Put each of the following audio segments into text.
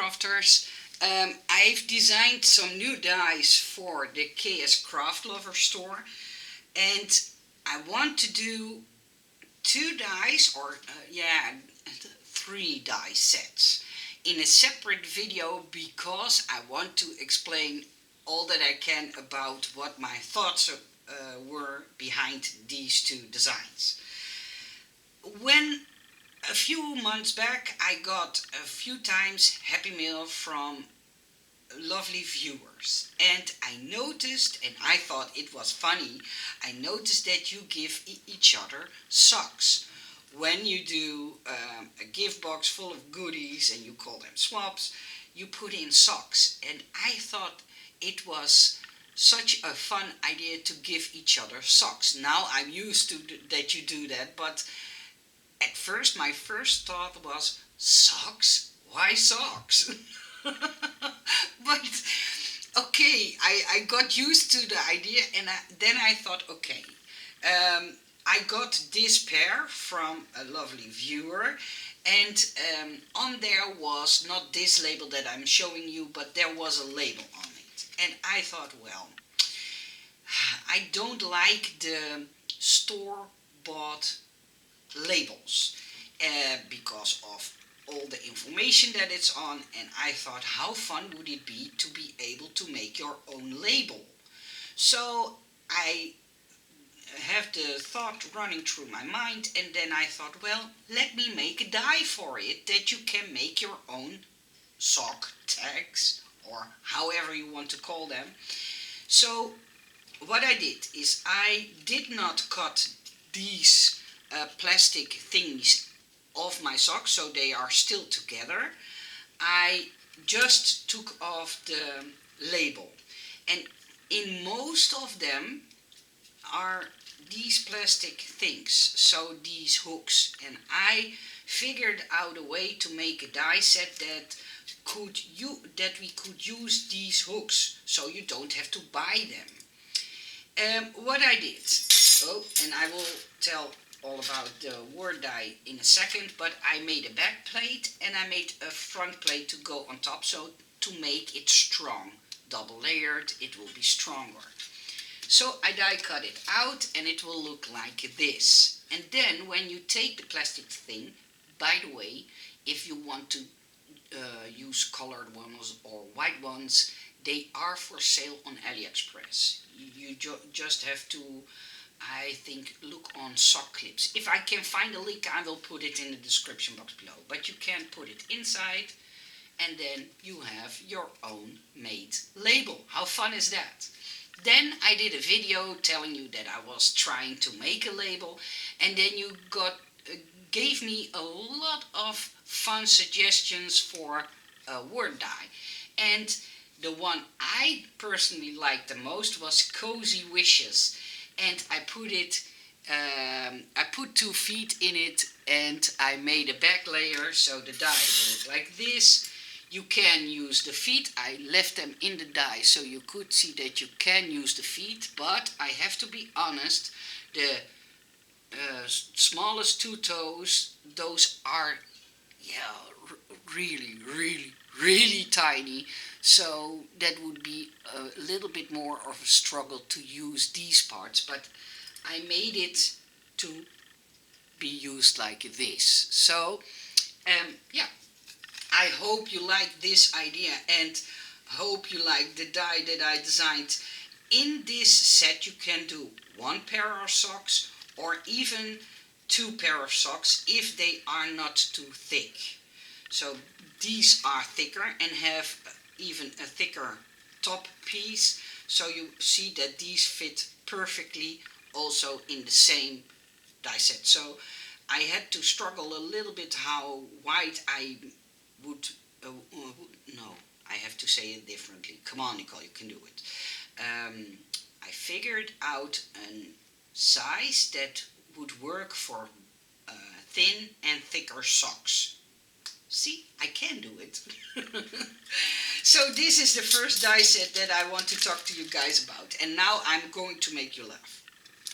Kscrafters. I've designed some new dies for the Kscraft Lovers store, and I want to do two dies, or three die sets in a separate video because I want to explain all that I can about what my thoughts were behind these two designs. When a few months back I got a few times Happy Mail from lovely viewers, and I noticed, and I thought it was funny, I noticed that you give each other socks. When you do a gift box full of goodies and you call them swaps, you put in socks, and I thought it was such a fun idea to give each other socks. Now I'm used to that you do that, but at first my first thought was, socks? Why socks? But okay, I got used to the idea, and then I thought, okay, I got this pair from a lovely viewer, and on there was not this label that I'm showing you, but there was a label on it. And I thought, well, I don't like the store-bought labels because of all the information that it's on, and I thought, how fun would it be to be able to make your own label? So I have the thought running through my mind, and then I thought, well, let me make a die for it that you can make your own sock tags, or however you want to call them. So what I did is I did not cut these plastic thingies off my socks, so they are still together. I just took off the label, and in most of them are these plastic things, so these hooks, and I figured out a way to make a die set that we could use these hooks, so you don't have to buy them. What I did, and I will tell all about the word die in a second, but I made a back plate and I made a front plate to go on top, so to make it strong, double layered, it will be stronger. So I die cut it out, and it will look like this. And then when you take the plastic thing, by the way, if you want to use colored ones or white ones, they are for sale on AliExpress. You just have to, I think, look on sock clips. If I can find a link, I will put it in the description box below. But you can put it inside, and then you have your own made label. How fun is that? Then I did a video telling you that I was trying to make a label, and then you gave me a lot of fun suggestions for a word die. And the one I personally liked the most was Cozy Wishes. And I put 2 feet in it, and I made a back layer, so the die will look like this. You can use the feet. I left them in the die so you could see that you can use the feet, but I have to be honest, the smallest 2 toes, those are really tiny, so that would be a little bit more of a struggle to use these parts, but I made it to be used like this. So I hope you like this idea, and hope you like the die that I designed. In this set you can do 1 pair of socks, or even 2 pair of socks if they are not too thick. So these are thicker and have even a thicker top piece, so you see that these fit perfectly also in the same die set. So I had to struggle a little bit how wide I would, no, I have to say it differently. Come on, Nicole, you can do it. I figured out a size that would work for thin and thicker socks. See, I can do it. So this is the first die set that I want to talk to you guys about. And now I'm going to make you laugh.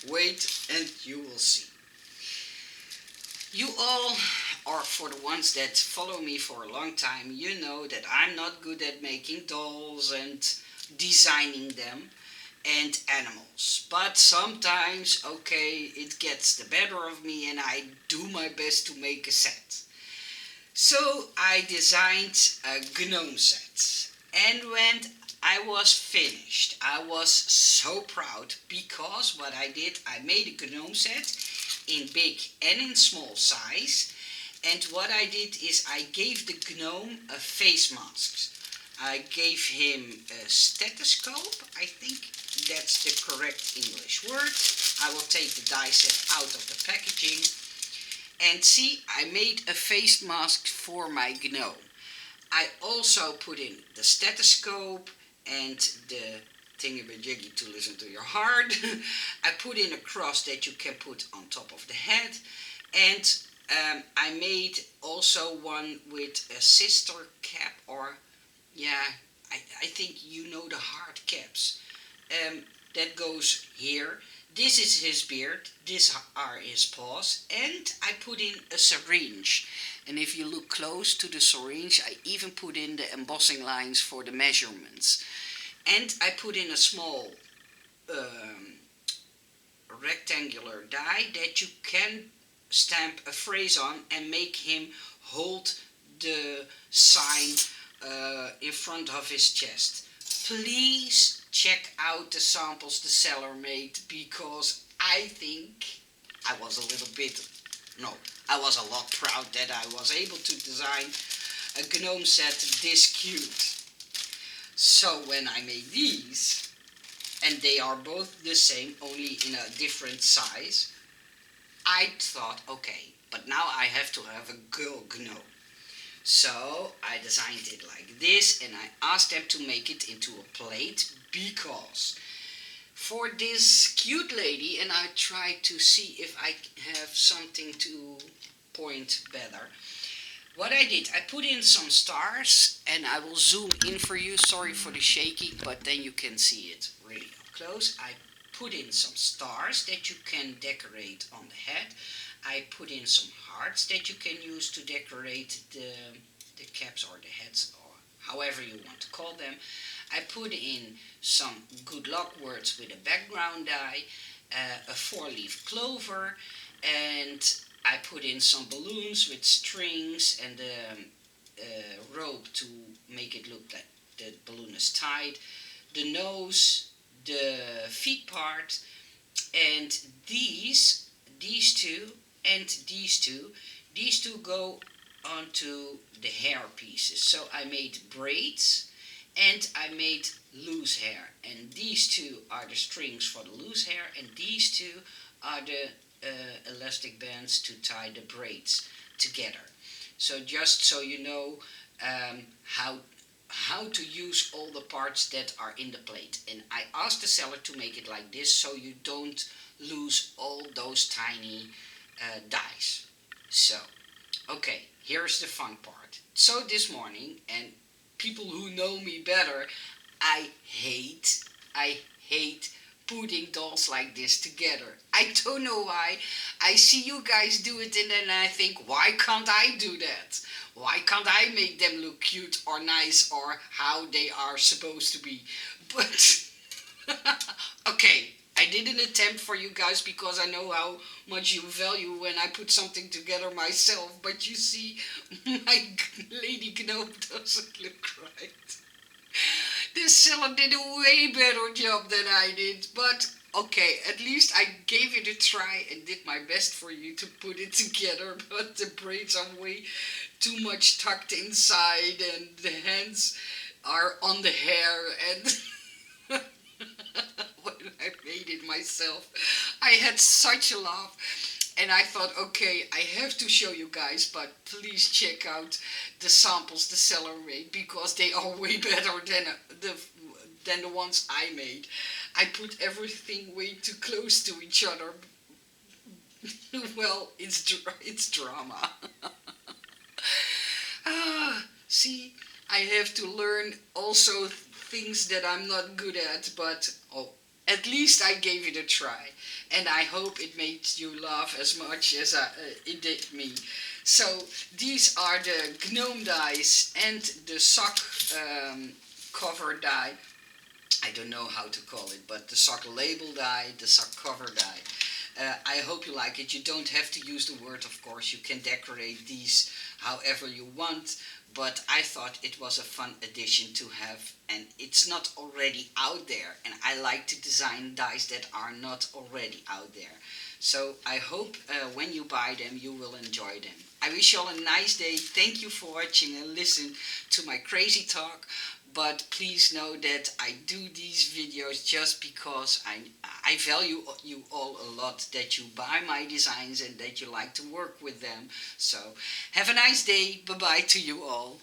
Wait and you will see. You all or for the ones that follow me for a long time, you know that I'm not good at making dolls and designing them and animals. But sometimes, okay, it gets the better of me and I do my best to make a set. So I designed a gnome set. And when I was finished, I was so proud because what I did, I made a gnome set in big and in small size. And what I did is I gave the gnome a face mask. I gave him a stethoscope. I think that's the correct English word. I will take the die set out of the packaging. And see, I made a face mask for my gnome. I also put in the stethoscope and the thingamajiggy to listen to your heart. I put in a cross that you can put on top of the head. And I made also one with a sister cap, or yeah, I think you know the hard caps. That goes here. This is his beard, these are his paws, and I put in a syringe. And if you look close to the syringe, I even put in the embossing lines for the measurements. And I put in a small rectangular die that you can stamp a phrase on and make him hold the sign in front of his chest. Please check out the samples the seller made, because I think I was I was a lot proud that I was able to design a gnome set this cute. So when I made these, and they are both the same, only in a different size, I thought, okay, but now I have to have a girl gnome. So I designed it like this, and I asked them to make it into a plate, because for this cute lady, and I tried to see if I have something to point better. What I did, I put in some stars, and I will zoom in for you. Sorry for the shaking, but then you can see it really up close. I put in some stars that you can decorate on the head. I put in some hearts that you can use to decorate the caps or the heads, or however you want to call them. I put in some good luck words with a background die, a 4-leaf clover, and I put in some balloons with strings and a rope to make it look like the balloon is tied, the nose, the feet part, and these two and these two go onto the hair pieces. So I made braids and I made loose hair, and these two are the strings for the loose hair, and these two are the elastic bands to tie the braids together. So just so you know how to use all the parts that are in the plate. And I asked the seller to make it like this so you don't lose all those tiny dies. So, okay, here's the fun part. So this morning, and people who know me better, I hate putting dolls like this together. I don't know why. I see you guys do it and then I think, why can't I do that? Why can't I make them look cute or nice or how they are supposed to be? But, okay, I did an attempt for you guys because I know how much you value when I put something together myself. But you see, my lady gnome doesn't look right. The seller did a way better job than I did, but okay, at least I gave it a try and did my best for you to put it together, but the braids are way too much tucked inside and the hands are on the hair, and when I made it myself, I had such a laugh. And I thought, okay, I have to show you guys, but please check out the samples the seller made, because they are way better than the ones I made. I put everything way too close to each other. Well, it's drama. See, I have to learn also things that I'm not good at, but oh, At least I gave it a try, and I hope it made you laugh as much as it did me. So these are the gnome dies and the sock cover die. I don't know how to call it, but the sock label die, the sock cover die. I hope you like it. You don't have to use the word, of course. You can decorate these however you want. But I thought it was a fun addition to have, and it's not already out there. And I like to design dies that are not already out there. So I hope when you buy them, you will enjoy them. I wish you all a nice day. Thank you for watching and listen to my crazy talk. But please know that I do these videos just because I value you all a lot, that you buy my designs and that you like to work with them. So have a nice day. Bye bye to you all.